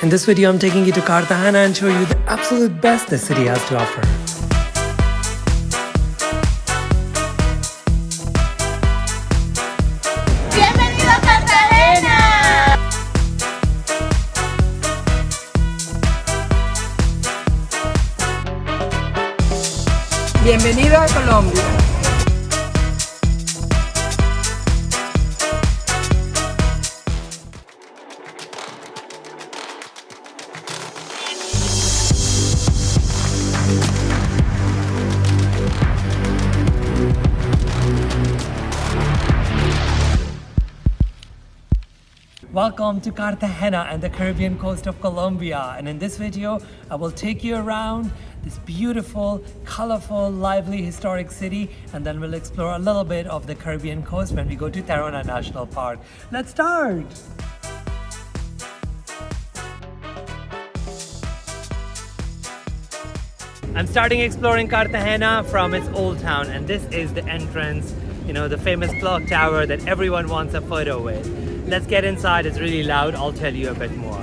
In this video, I'm taking you to Cartagena and show you the absolute best the city has to offer. ¡Bienvenido a Cartagena! Bienvenido a Colombia. Welcome to Cartagena and the Caribbean coast of Colombia. And in this video, I will take you around this beautiful, colorful, lively, historic city, and then we'll explore a little bit of the Caribbean coast when we go to Tayrona National Park. Let's start! I'm starting exploring Cartagena from its old town, and this is the entrance, the famous clock tower that everyone wants a photo with. Let's get inside, it's really loud, I'll tell you a bit more.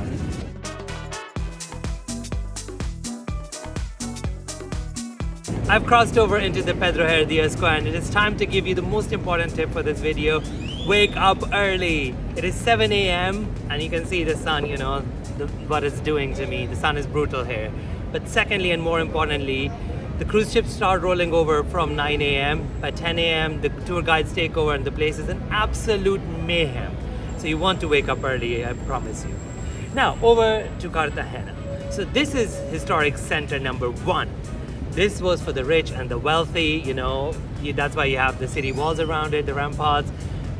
I've crossed over into the Pedro Heredia Square, and it is time to give you the most important tip for this video. Wake up early. It is 7 a.m. and you can see the sun, what it's doing to me. The sun is brutal here. But secondly, and more importantly, the cruise ships start rolling over from 9 a.m. By 10 a.m. the tour guides take over and the place is an absolute mayhem. So you want to wake up early, I promise you. Now, over to Cartagena. So this is historic center number 1. This was for the rich and the wealthy, that's why you have the city walls around it, the ramparts.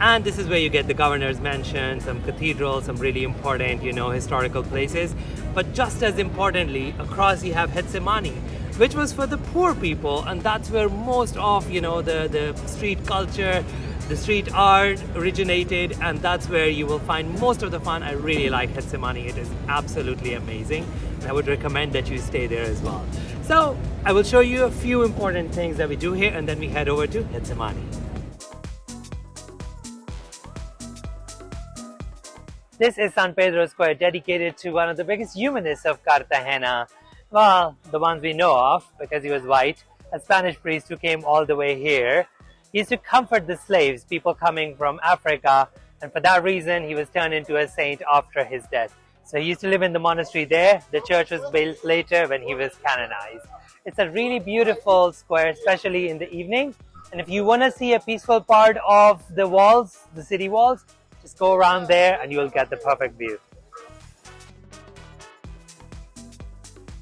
And this is where you get the governor's mansion, some cathedrals, some really important, historical places. But just as importantly, across you have Getsemani, which was for the poor people. And that's where most of, the street culture, the street art originated, and that's where you will find most of the fun. I really like Getsemani. It is absolutely amazing. And I would recommend that you stay there as well. So I will show you a few important things that we do here, and then we head over to Getsemani. This is San Pedro Square, dedicated to one of the biggest humanists of Cartagena. Well, the ones we know of, because he was white, a Spanish priest who came all the way here. He used to comfort the slaves, people coming from Africa, and for that reason he was turned into a saint after his death. So he used to live in the monastery there. The church was built later when he was canonized. It's a really beautiful square, especially in the evening. And if you want to see a peaceful part of the walls, the city walls, just go around there and you will get the perfect view.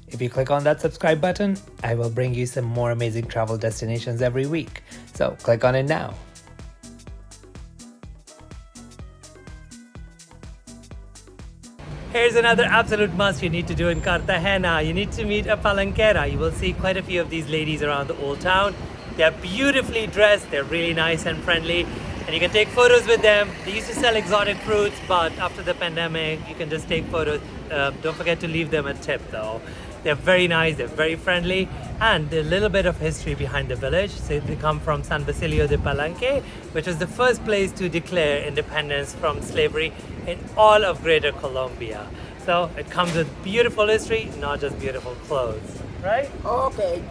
If you click on that subscribe button, I will bring you some more amazing travel destinations every week. So click on it now. Here's another absolute must you need to do in Cartagena. You need to meet a palanquera. You will see quite a few of these ladies around the old town. They're beautifully dressed, they're really nice and friendly, and you can take photos with them. They used to sell exotic fruits, but after the pandemic, you can just take photos. Don't forget to leave them a tip though. They're very nice, they're very friendly, and a little bit of history behind the village. So they come from San Basilio de Palenque, which was the first place to declare independence from slavery in all of Greater Colombia. So it comes with beautiful history, not just beautiful clothes, right? Okay.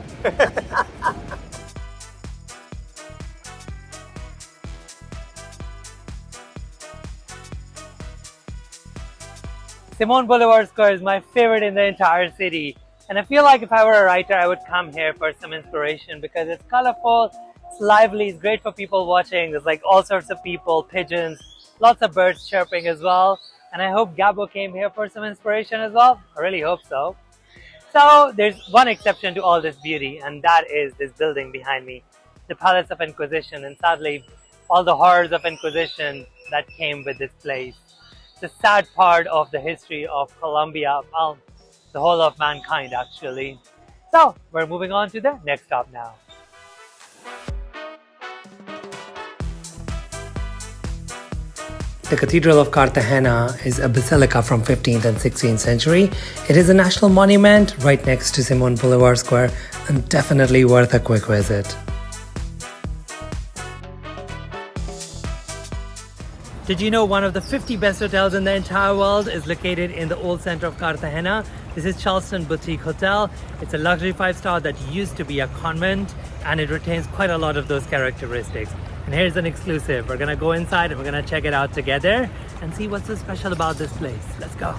Simón Boulevard Square is my favorite in the entire city. And I feel like if I were a writer, I would come here for some inspiration because it's colorful, it's lively, it's great for people watching. There's like all sorts of people, pigeons, lots of birds chirping as well. And I hope Gabo came here for some inspiration as well. I really hope so. So there's one exception to all this beauty, and that is this building behind me, the Palace of Inquisition. And sadly, all the horrors of Inquisition that came with this place. The sad part of the history of Colombia, well, the whole of mankind actually. So we're moving on to the next stop now. The Cathedral of Cartagena is a basilica from 15th and 16th century. It is a national monument right next to Simón Boulevard Square and definitely worth a quick visit. Did you know one of the 50 best hotels in the entire world is located in the old center of Cartagena? This is Charleston Boutique Hotel. It's a luxury 5-star that used to be a convent, and it retains quite a lot of those characteristics. And here's an exclusive. We're gonna go inside and we're gonna check it out together and see what's so special about this place. Let's go.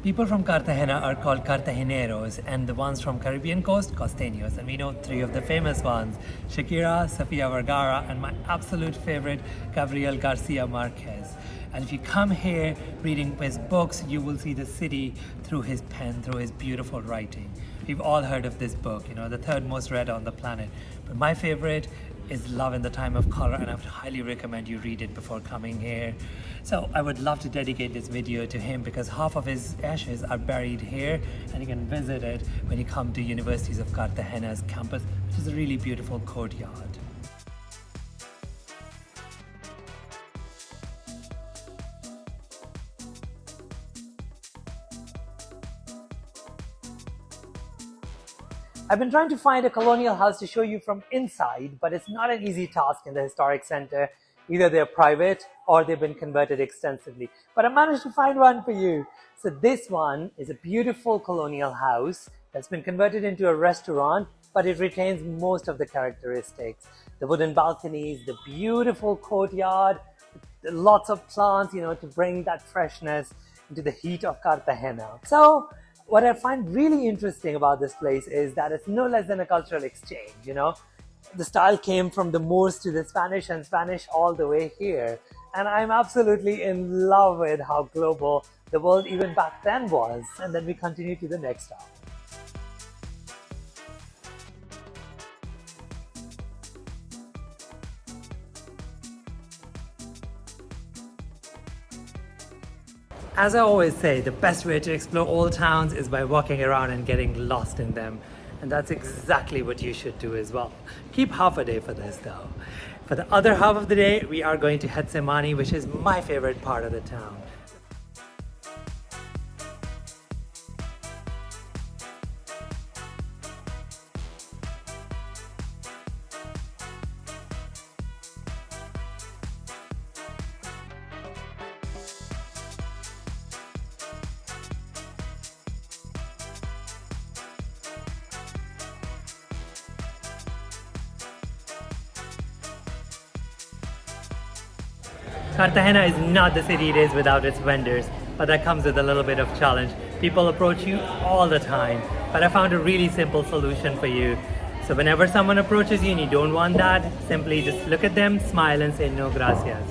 People from Cartagena are called Cartageneros, and the ones from Caribbean coast, Costeños. And we know 3 of the famous ones: Shakira, Sofia Vergara, and my absolute favorite, Gabriel Garcia Marquez. And if you come here reading his books, you will see the city through his pen, through his beautiful writing. We've all heard of this book, you know, the 3rd most read on the planet. But my favorite is Love in the Time of Color, and I would highly recommend you read it before coming here. So I would love to dedicate this video to him because half of his ashes are buried here, and you can visit it when you come to Universities of Cartagena's campus, which is a really beautiful courtyard. I've been trying to find a colonial house to show you from inside, but it's not an easy task in the historic center. Either they're private or they've been converted extensively. But I managed to find one for you. So this one is a beautiful colonial house that's been converted into a restaurant, but it retains most of the characteristics. The wooden balconies, the beautiful courtyard, lots of plants, you know, to bring that freshness into the heat of Cartagena. So what I find really interesting about this place is that it's no less than a cultural exchange, you know. The style came from the Moors to the Spanish and Spanish all the way here. And I'm absolutely in love with how global the world even back then was. And then we continue to the next stop. As I always say, the best way to explore old towns is by walking around and getting lost in them. And that's exactly what you should do as well. Keep half a day for this though. For the other half of the day, we are going to Getsemani, which is my favorite part of the town. Cartagena is not the city it is without its vendors, but that comes with a little bit of challenge. People approach you all the time, but I found a really simple solution for you. So whenever someone approaches you and you don't want that, simply just look at them, smile and say no gracias.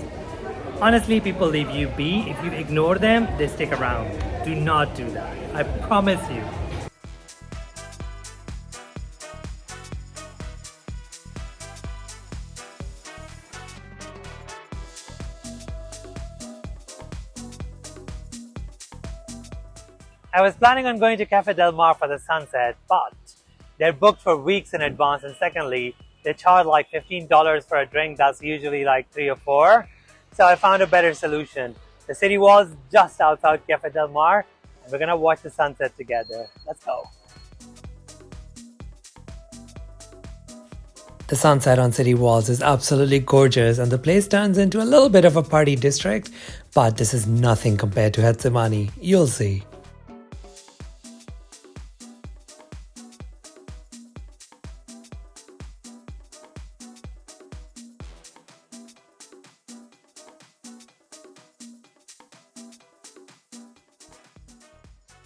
Honestly, people leave you be. If you ignore them, they stick around. Do not do that. I promise you. I was planning on going to Cafe Del Mar for the sunset, but they're booked for weeks in advance, and secondly, they charge like $15 for a drink that's usually like $3 or $4. So I found a better solution. The city walls just outside Cafe Del Mar, and we're gonna watch the sunset together. Let's go. The sunset on city walls is absolutely gorgeous, and the place turns into a little bit of a party district, but this is nothing compared to Getsemani. You'll see.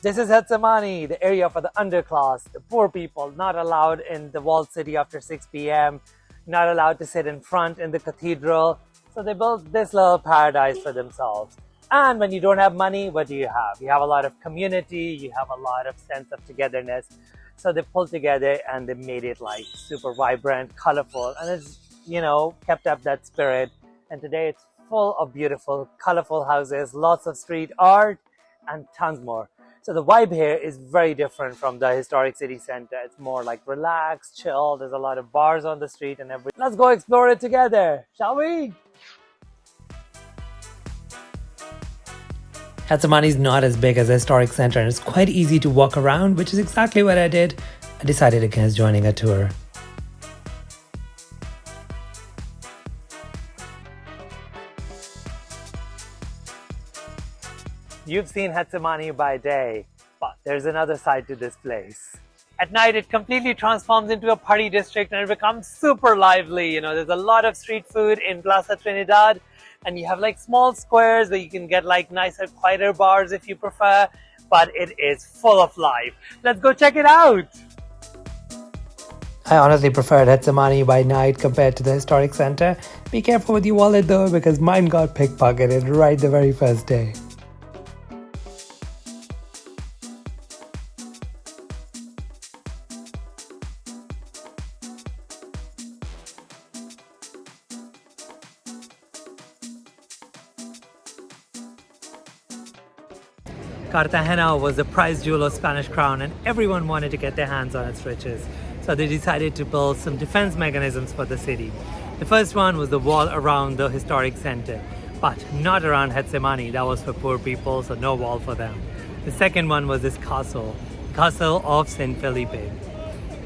This is Getsemani, the area for the underclass, the poor people, not allowed in the walled city after 6 p.m., not allowed to sit in front in the cathedral. So they built this little paradise for themselves. And when you don't have money, what do you have? You have a lot of community, you have a lot of sense of togetherness. So they pulled together and they made it like super vibrant, colorful, and it's, you know, kept up that spirit. And today it's full of beautiful, colorful houses, lots of street art, and tons more. So the vibe here is very different from the historic city center. It's more like relaxed, chill. There's a lot of bars on the street and everything. Let's go explore it together, shall we? Getsemani is not as big as a historic center and it's quite easy to walk around, which is exactly what I did. I decided against joining a tour. You've seen Getsemani by day, but there's another side to this place. At night, it completely transforms into a party district and it becomes super lively. You know, there's a lot of street food in Plaza Trinidad, and you have like small squares where you can get like nicer, quieter bars if you prefer, but it is full of life. Let's go check it out. I honestly preferred Getsemani by night compared to the historic center. Be careful with your wallet though, because mine got pickpocketed right the very first day. Cartagena was the prize jewel of Spanish crown and everyone wanted to get their hands on its riches. So they decided to build some defense mechanisms for the city. The first one was the wall around the historic center, but not around Getsemani. That was for poor people, so no wall for them. The second one was this castle, Castle of St. Felipe.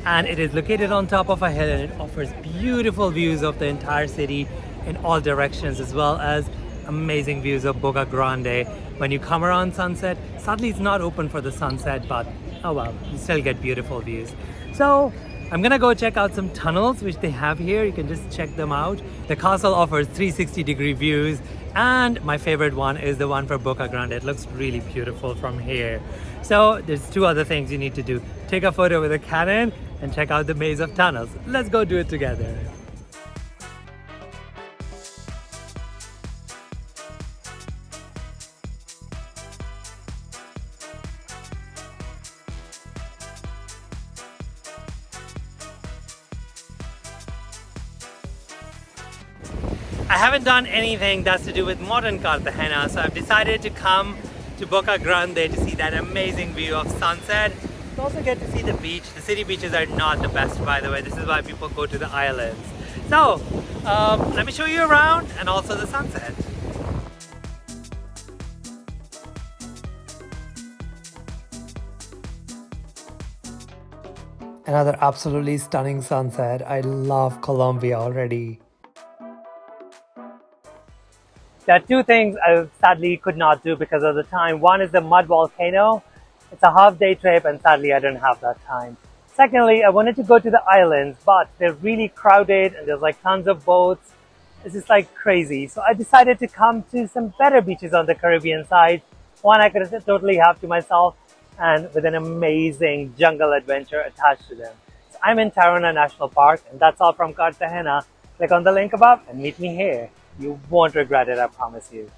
And it is located on top of a hill and it offers beautiful views of the entire city in all directions, as well as amazing views of Boca Grande. When you come around sunset, sadly it's not open for the sunset, but oh well, you still get beautiful views. So I'm gonna go check out some tunnels which they have here. You can just check them out. The castle offers 360-degree views, and my favorite one is the one for Boca Grande. It looks really beautiful from here. So there's two other things you need to do. Take a photo with a Canon and check out the maze of tunnels. Let's go do it together. I haven't done anything that's to do with modern Cartagena, so I've decided to come to Boca Grande to see that amazing view of sunset. You also get to see the beach. The city beaches are not the best, by the way. This is why people go to the islands. So, let me show you around and also the sunset. Another absolutely stunning sunset. I love Colombia already. There are two things I sadly could not do because of the time. One is the mud volcano. It's a half-day trip and sadly I didn't have that time. Secondly, I wanted to go to the islands, but they're really crowded and there's like tons of boats. It's just like crazy. So I decided to come to some better beaches on the Caribbean side. One I could totally have to myself and with an amazing jungle adventure attached to them. So I'm in Tayrona National Park and that's all from Cartagena. Click on the link above and meet me here. You won't regret it, I promise you.